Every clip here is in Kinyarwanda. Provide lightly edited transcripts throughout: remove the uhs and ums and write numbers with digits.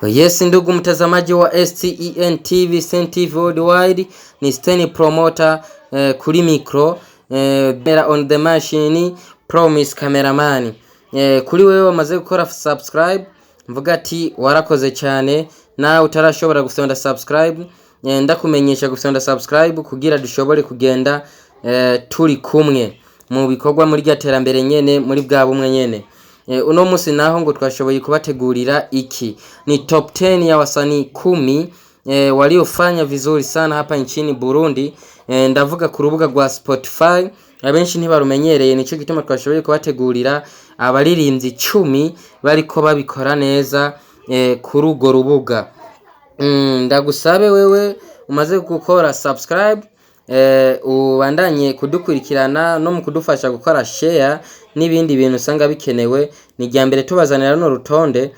Yes, ndugu mtazamaji wa STEN TV, STEN TV Worldwide, ni STEN promoter kuri micro, on the machine, promise cameraman. Kuri wewe wamaze gukora subscribe, mvuga ati warakoze cyane. Na utarashobora gufyonda subscribe, ndakumenyesha gufyonda subscribe kugira dushobore kugenda turi kumwe mu bikorwa muri ryaterambere nyene, muri bwa bumwe nyene. Uno musi naho ngo twashoboye kubategurira iki ni top 10 ya wasanii 10 waliofanya vizuri sana hapa nchini Burundi. Ndavuga ku rubuga rwa Spotify, abenshi ntibarumenyereye, nico gituma twashoboye kubategurira abaririmbyi 10 bariko babikora neza kuri urwo rubuga. Ndagusabe wewe umaze gukora subscribe, ubandanye kudukurikirana no mu kudufasha gukora share n'ibindi bintu usanga bikenewe. Ni ryambere tubazanira no rutonde,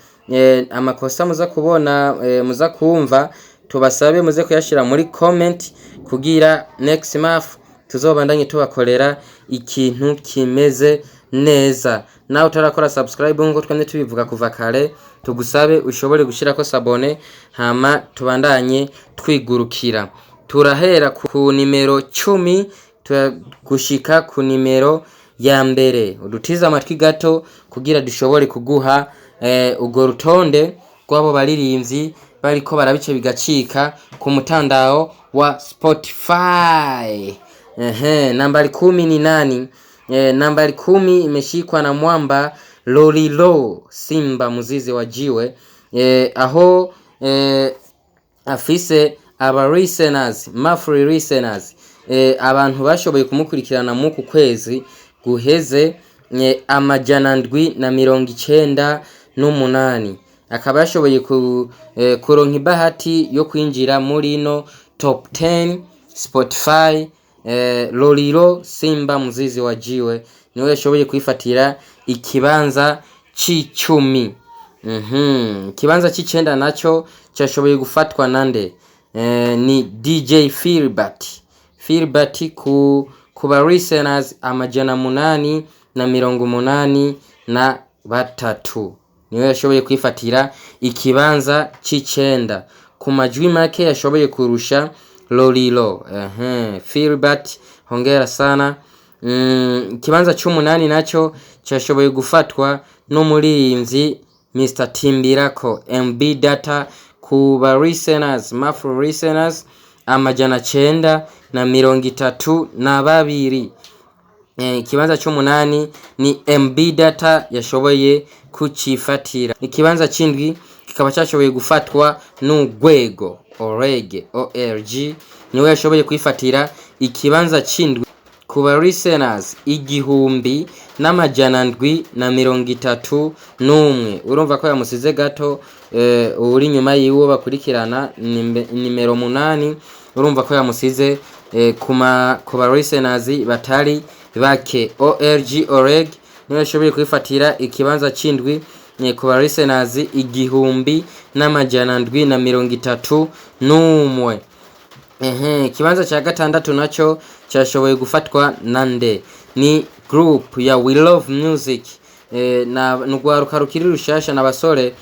amakosa muza kubona, muza kumva, tubasabe muze kuyashira muri comment kugira next month tuzobandanye tubakorera ikintu kimeze neza. Nawe utarakora subscribe ngo twende tubivuga kuva kare, tugusabe ushobore gushira ko sabone, hama tubandanye twigurukira. Turahera ku nimero 10 gushika ku nimero ya mbere. Udutiza amatwi gato kugira dushobore kuguha ugo rutonde rwabo baririmbyi bariko barabice bigacika ku mutandao wa Spotify. Nambari 10 ni nani? Nambari 10 imeshikwa na mwamba Lolilo Simba Muzizi wa Jiwe, aho afise aba listeners, monthly listeners, abantu bashoboye kumukurikirana mu kwezi guheze 798. Akaba yashoboye kuronka bahati yo kwinjira muri no top 10 Spotify. Lolilo Simba Muzizi wa Jiwe niwe yashoboye kwifatira ikibanza c'10. Ikibanza c'9 naco cyashoboye gufatwa nande, ni DJ Philbert ku ba listeners 883 niwe yashoboye kwifatira ikibanza c'9. Ku majwi make yashoboye kurusha Lolilo. Philbert, hongera sana. Ikibanza c'8 naco cyashoboye gufatwa no muririmbyi Mr Timbirako MB Data ku ba listeners, monthly listeners 932. Ikibanza c'8 ni MB Data yashoboye kucifatira. Ikibanza c'7 kikaba cyashoboye gufatwa n'Ugwego ORG niwe yashoboye kwifatira ikibanza c'7 ku ba listeners 1731. Urumva ko yamusize gato, uri nyuma yiwo bakurikirana nimero 8. Urumva ko yamusize ku ba listeners batari bake. ORG niwe yashoboye kwifatira ikibanza c'7 ku ba listeners 1731. Ikibanza cya 6 naco cyashoboye gufatwa nande, ni group ya We Love Music. Na nugwaruka rukiri rushasha n'abasore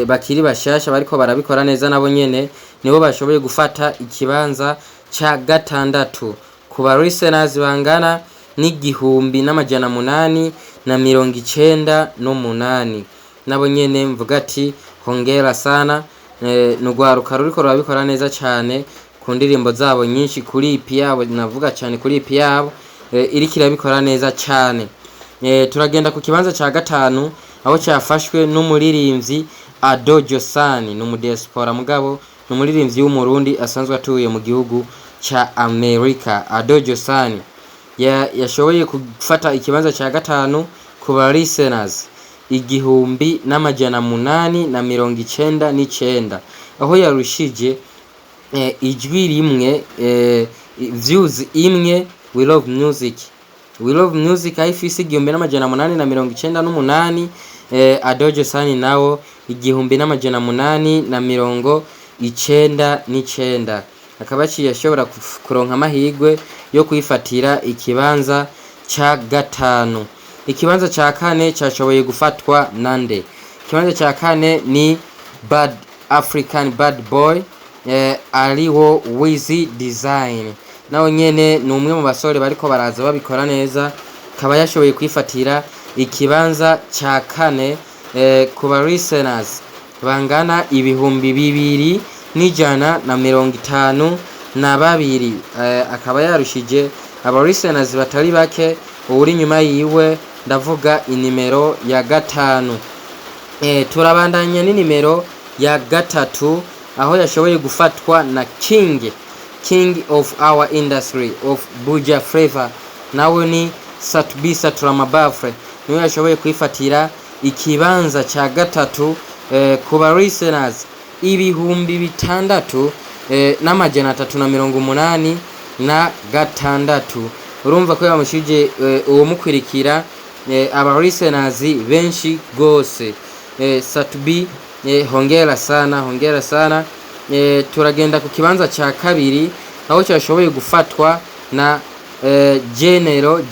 bakiri bashasha bariko barabikora neza, nabo nyene nibo bashoboye gufata ikibanza cya 6 ku ba listeners bangana ni 1898. Nabo nyene mvuga ati hongera sana. Nugwaruka ruriko rurabikora neza cyane ku ndirimbo zabo nyinshi, kuri EP yabo, navuga cyane kuri EP yabo iri kirabikora neza cyane. Turagenda ku kibanza cya 5 aho cyafashwe n'umuririmbyi Adojo Sani, n'umudiaspora mugabo n'umuririmbyi w'umurundi asanzwe atuye mu gihugu cha America. Adojo Sani yashoboye gufata ikibanza cya 5 ku ba listeners 1899, aho yarushije ijwi rimwe, views imwe. We Love Music haifisi 1898. Adojo Sani nawo 1899. Akaba yashobora kuronka amahirwe yo kwifatira ikibanza cya 5. Ikibanza cya 4 cyashoboye gufatwa nande. Ikibanza cya 4 ni African Bad Boy ariwo Wizzy Design, nawe nyene ni umwe mu basore bariko baraza babikora neza, kaba yashoboye kwifatira ikibanza ca kane ku ba listeners bangana 2,152, akaba yarushije aba listeners batari bake. Uri nyuma yiwe ndavuga inimero ya gatanu. Turabandanya ni nimero ya gatatu, aho yashoboye gufatwa na King of our industry of Buja Flavor, nawe ni Sat-B Saturamabafre, niwe yashoboye kwifatira ikibanza ca gatatu ku ba listeners 6,386. Urumva ko yamushije uwo mukwirikira aba listeners benshi gose. Sat-B hongera sana. Turagenda ku kibanza ca kabiri, aho cyashoboye gufatwa na General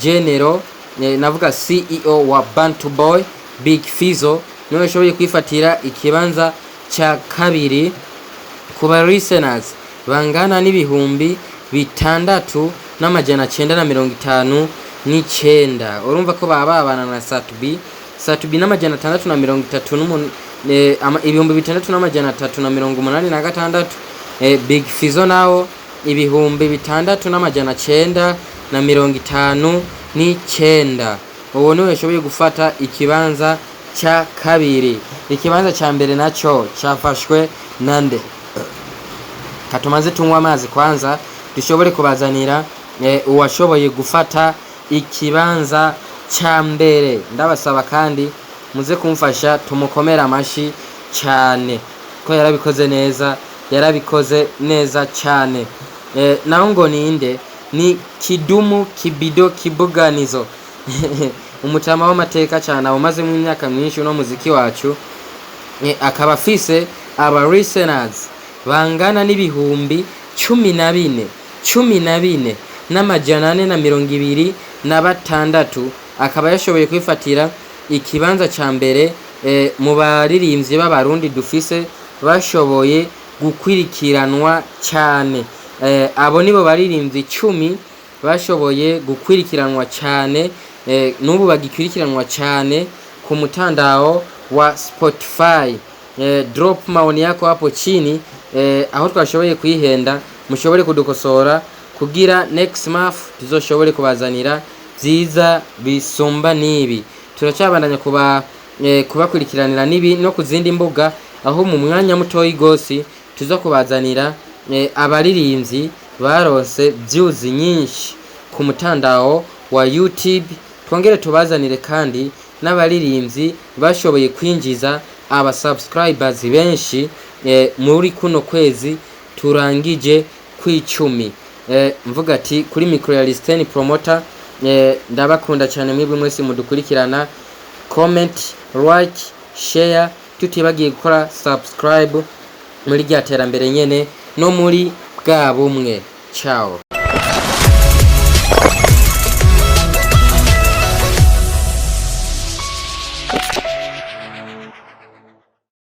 navuga CEO wa Bantu Boy Big Fizzo, niwe yashoboye kwifatira ikibanza ca kabiri ku ba listeners bangana n'ibihumbi 6,959. Urumva ko babana na Sat-B n'amajana 638 ibihumbi 6,386. Big Fizzo nawo ibihumbi 6,959. uwo niwe yashoboye gufata ikibanza ca kabiri. Ikibanza ca mbere naco cafashwe nande? Katumaze tunywa amazi kwanza dushobore kubazanira uwashoboye gufata ikibanza ca mbere. Ndabasaba kandi muze kumfasha tumukomera amashi cyane ko yarabikoze neza cyane. Naho ngo ninde? Ni Kidumu Kibido Kibuganizo umutama w'amateka cyane umaze mu myaka myinshi no muziki wacu. Akaba afise aba listeners bangana n'ibihumbi 14 n'amajana 426. Akaba yashoboye kwifatira ikibanza ca mbere mu baririmbyi b'abarundi dufise bashoboye gukwirikiranwa cyane. Abo nibo baririmbyi 10 bashoboye gukwirikiranwa cyane, n'ubu bagikwirikiranwa cyane ku mutandao wa Spotify. Drop maoni yako hapo chini, aho twashoboye kwihenda mushobore kudukosora kugira next month tuzoshobore kubazanira byiza bisumba nibi. Turacabandanya kubakurikiranira nibi no kuzindi mbuga, aho mu mwanya mutoyi gose tuza kubazanira abaririmbyi baronse views nyinshi ku mutandao wa YouTube. Twongere tubazanire kandi n'abaririmbyi bashoboye kwinjiza aba subscribers benshi muri kuno kwezi turangije kw'icumi. Mvuga ati kuri micro ya Steny Promoter, ndabakunda cyane mwebwe mwese mudukurikirana. Comment, like, share, tutibagiye gukora subscribe muri rya terambere nyene no muri bwa bumwe. Ciao.